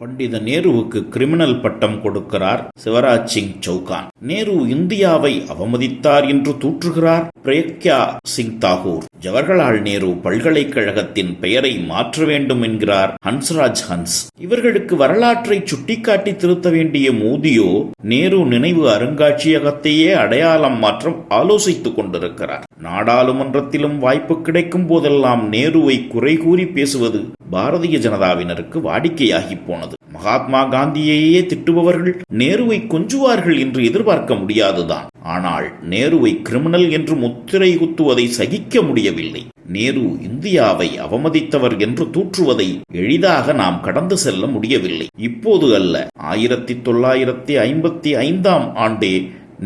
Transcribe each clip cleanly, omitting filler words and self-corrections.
பண்டித நேருவுக்கு criminal பட்டம் கொடுக்கிறார் சிவராஜ் சிங் சௌகான். நேரு இந்தியாவை அவமதித்தார் என்று தூற்றுகிறார் பிரக்யா சிங் தாகூர். ஜவஹர்லால் நேரு பல்கலைக்கழகத்தின் பெயரை மாற்ற வேண்டும் என்கிறார் ஹன்ஸ்ராஜ் ஹன்ஸ். இவர்களுக்கு வரலாற்றை சுட்டிக்காட்டி திருத்த வேண்டிய மோதியோ நேரு நினைவு அருங்காட்சியகத்தையே அடையாளம் மாற்ற ஆலோசித்துக் கொண்டிருக்கிறார். நாடாளுமன்றத்திலும் வாய்ப்பு கிடைக்கும் போதெல்லாம் நேருவை குறை கூறி பேசுவது பாரதிய ஜனதாவினருக்கு வாடிக்கையாகி போனது. மகாத்மா காந்தியையே திட்டுபவர்கள் நேருவை கொஞ்சுவார்கள் என்று எதிர்பார்க்க முடியாதுதான். ஆனால் நேருவை கிரிமினல் என்று முத்திரை குத்துவதை சகிக்க முடியவில்லை. நேரு இந்தியாவை அவமதித்தவர் என்று தூற்றுவதை எளிதாக நாம் கடந்து செல்ல முடியவில்லை. இப்போது அல்ல, 1955 ஆண்டே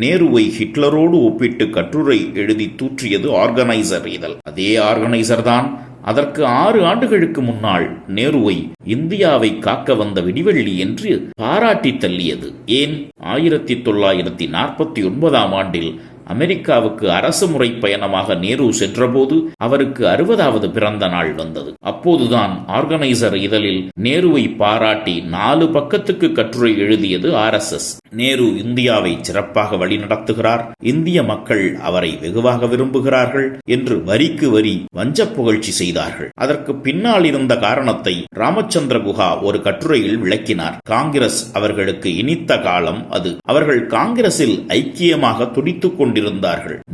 நேருவை ஹிட்லரோடு ஒப்பிட்டு கட்டுரை எழுதி தூற்றியது ஆர்கனைசர் இதழ். அதே ஆர்கனைசர் தான் அதற்கு 6 ஆண்டுகளுக்கு முன்னால் நேருவை இந்தியாவை காக்க வந்த விடிவெள்ளி என்று பாராட்டி தள்ளியது. ஏன், 1949 ஆண்டில் அமெரிக்காவுக்கு அரசு முறை பயணமாக நேரு சென்றபோது அவருக்கு 60வது பிறந்த நாள் வந்தது. அப்போதுதான் ஆர்கனைசர் இதழில் நேருவை பாராட்டி 4 பக்கத்துக்கு கட்டுரை எழுதியது RSS. நேரு இந்தியாவை சிறப்பாக வழிநடத்துகிறார், இந்திய மக்கள் அவரை வெகுவாக விரும்புகிறார்கள் என்று வரிக்கு வரி வஞ்ச புகழ்ச்சி செய்தார்கள். அதற்கு பின்னால் இருந்த காரணத்தை ராமச்சந்திர குஹா ஒரு கட்டுரையில் விளக்கினார். காங்கிரஸ் அவர்களுக்கு இனித்த காலம் அது. அவர்கள் காங்கிரஸில் ஐக்கியமாக துடித்துக் கொண்டிருந்தார்கள்.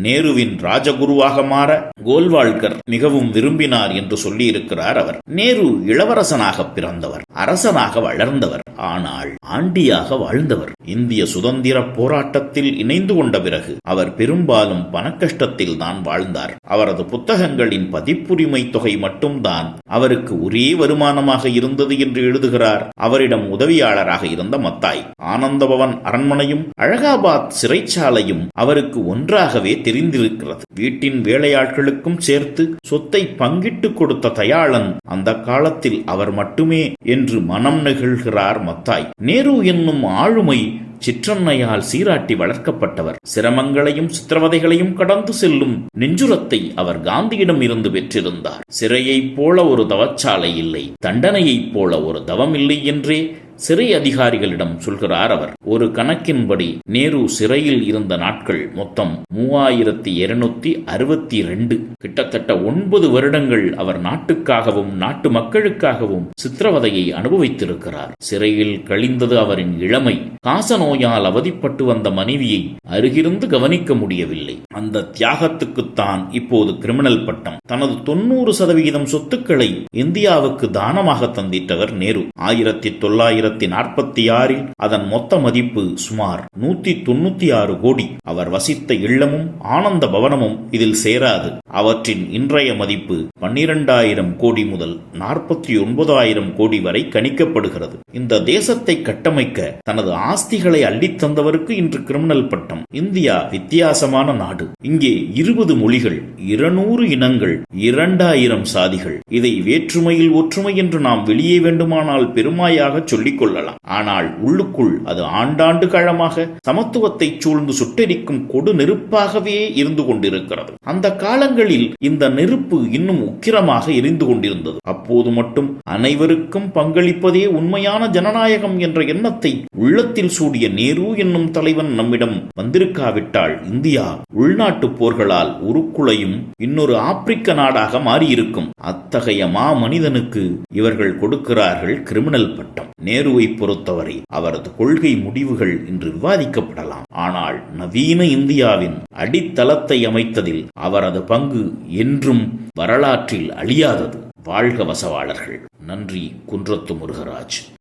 நேருவின் ராஜகுருவாக மாற கோல்வால்கர் மிகவும் விரும்பினார் என்று சொல்லியிருக்கிறார் அவர். நேரு இளவரசனாக பிறந்தவர், அரசனாக வளர்ந்தவர், ஆனால் ஆண்டியாக வாழ்ந்தவர். இந்திய சுதந்திர போராட்டத்தில் இணைந்து கொண்ட பிறகு அவர் பெரும்பாலும் பணக்கஷ்டத்தில் தான் வாழ்ந்தார். அவரது புத்தகங்களின் பதிப்புரிமை தொகை மட்டும்தான் அவருக்கு ஒரே வருமானமாக இருந்தது என்று எழுதுகிறார் அவரிடம் உதவியாளராக இருந்த மத்தாய். ஆனந்தபவன் அரண்மனையும் அலகாபாத் சிறைச்சாலையும் அவருக்கு ஒன்றாகவே தெரிந்திருக்கிறது. வீட்டின் வேலையாட்களுக்கும் சேர்த்து சொத்தை பங்கிட்டு கொடுத்த தயாளன் அந்த காலத்தில் அவர் மட்டுமே என்று மனம் நெகிழ்கிறார் மத்தாய். நேரு என்னும் ஆளுமை சிற்றன்னையால் சீராட்டி வளர்க்கப்பட்டவர். சிரமங்களையும் சித்திரவதைகளையும் கடந்து செல்லும் நெஞ்சுரத்தை அவர் காந்தியிடம் இருந்து பெற்றிருந்தார். சிறையைப் போல ஒரு தவச்சாலை இல்லை, தண்டனையைப் போல ஒரு தவம் இல்லை என்றே சிறை அதிகாரிகளிடம் சொல்கிறார் அவர். ஒரு கணக்கின்படி நேரு சிறையில் இருந்த நாட்கள் மொத்தம் 3262. கிட்டத்தட்ட 9 வருடங்கள் அவர் நாட்டுக்காகவும் நாட்டு மக்களுக்காகவும் சித்திரவதையை அனுபவித்திருக்கிறார். சிறையில் கழிந்தது அவரின் இளமை. காசநோயால் அவதிப்பட்டு வந்த மனைவியை அருகிருந்து கவனிக்க முடியவில்லை. அந்த தியாகத்துக்குத்தான் இப்போது கிரிமினல் பட்டம். தனது 90% சொத்துக்களை இந்தியாவுக்கு தானமாக தந்திட்டவர் நேரு. 1946 அதன் மொத்த மதிப்பு சுமார் 196 கோடி. அவர் வசித்த இல்லமும் ஆனந்த பவனமும் இதில் சேராது. அவற்றின் இன்றைய மதிப்பு 12,000 கோடி முதல் 49,000 கோடி வரை கணிக்கப்படுகிறது. இந்த தேசத்தை கட்டமைக்க தனது ஆஸ்திகளை அள்ளித்தந்தவருக்கு இன்று கிரிமினல் பட்டம். இந்தியா வித்தியாசமான நாடு. இங்கே 20 மொழிகள், 200 இனங்கள், 2000 சாதிகள். இதை வேற்றுமையில் ஒற்றுமை என்று நாம் வெளியே வேண்டுமானால் பெருமாயாக சொல்லிக் கொள்ளலாம். ஆனால் உள்ளுக்குள் அது ஆண்டாண்டு காலமாக சமத்துவத்தை சூழ்ந்து சுட்டெரிக்கும் கொடு நெருப்பாகவே இருந்து கொண்டிருக்கிறது. அந்த காலங்களில் இந்த நெருப்பு இன்னும் உக்கிரமாக எரிந்து கொண்டிருந்தது. அப்போது மட்டும் அனைவருக்கும் பங்களிப்பதே உண்மையான ஜனநாயகம் என்ற எண்ணத்தை உள்ளத்தில் சூடிய நேரு என்னும் தலைவன் நம்மிடம் வந்திருக்காவிட்டால் இந்தியா உள்நாட்டு போர்களால் உருக்குலையும் இன்னொரு ஆப்பிரிக்க நாடாக மாறியிருக்கும். அத்தகைய மனிதனுக்கு இவர்கள் கொடுக்கிறார்கள் கிரிமினல் பட்டம். நேருவை பொறுத்தவரை அவரது கொள்கை முடிவுகள் இன்று விவாதிக்கப்படலாம். ஆனால் நவீன இந்தியாவின் அடித்தளத்தை அமைத்ததில் அவரது பங்கு என்றும் வரலாற்றில் அழியாதது. வாழ்க வசவாளர்கள். நன்றி. குன்றத்து முருகராஜ்.